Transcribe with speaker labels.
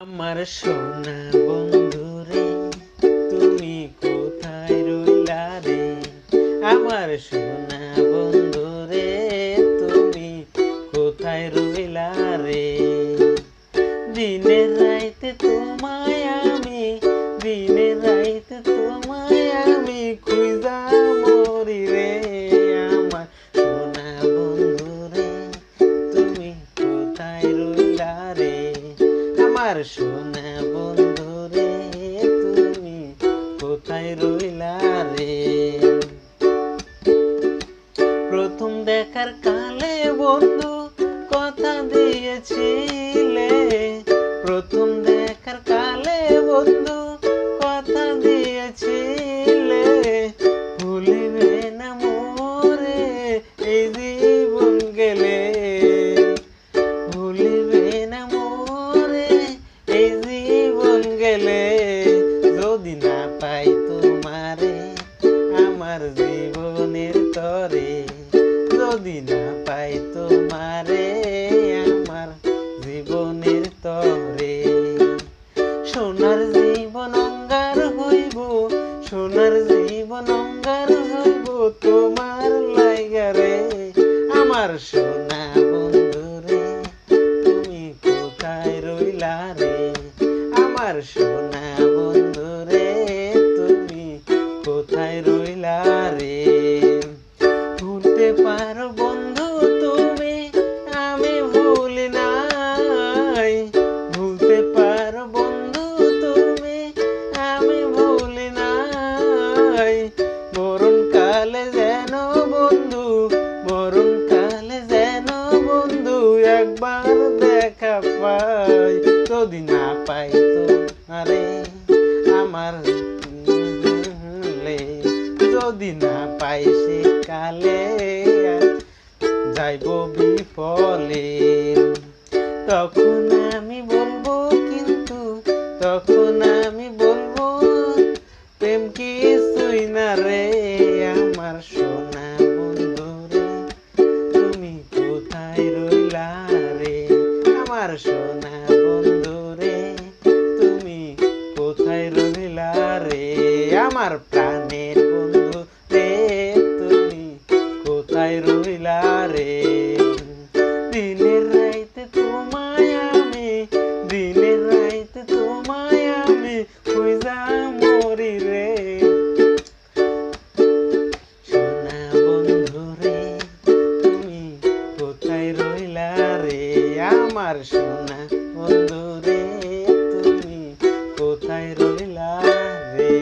Speaker 1: আমার সোনা বন্ধুরে তুমি কোথায় রইলা রে? আমার সোনা বন্ধুরে তুমি কোথায় রইলা রে? দিনে রাইতে তোমায় আমি, দিনে রাইতে তোমায় আমি খুঁজা মরি রে। আমার সোনা বন্ধুরে তুমি কোথায় রইলা রে? আমার সোনা বন্ধুরে তুমি কোথায় রইলা রে? প্রথম দেখার কালে বন্ধু কথা দিয়েছিলে, প্রথম দেখার কালে বন্ধু কথা দিয়েছিলে, ভুলিবে না মোরে এই জীবন গেলে, ভুলিবে না মোরে এই জীবন গেলে। যদি না পাই তোমারে আমার জীবনের তরে, যদি না পাই তোমারে আমার জীবনের তরে, সোনার জীবন অঙ্গার হইব, সোনার জীবন অঙ্গার হইব তোমার লাইগা রে। আমার সোনা বন্ধুরে তুমি কোথায় রইলা রে? আমার সোনা বন্ধুরে তুমি কোথায় রইলা রে? ভুলতে পারো বন্ধু তুমি আমি ভুলি নাই, ভুলতে পারো বন্ধু তুমি আমি ভুলি নাই। মরণ কালে যেন বন্ধু, মরণ কালে যেন বন্ধু একবার দেখা পাই। যদি না পাই তো আরে আমার, যদি না পাই সে কালে যাইব বিফলে। তখন আমি বলবো কিন্তু, তখন আমি বলবো প্রেম কিছুই না রে। আমার সোনা বন্ধুরে তুমি কোথায় রইলা রে? আমার সোনা বন্ধুরে তুমি কোথায় রইলা রে? আমার প্রাণের বন্ধু রে তুমি কোথায় রইলা রে? দিনের রাইতে তোমায় আমি, দিনের রাইতে তোমায় আমি খুঁজা মরি রে। সোনা বন্ধু রে তুমি কোথায় রইলা রে? আমার সোনা বন্ধু রে তুমি কোথায় রইলা রে?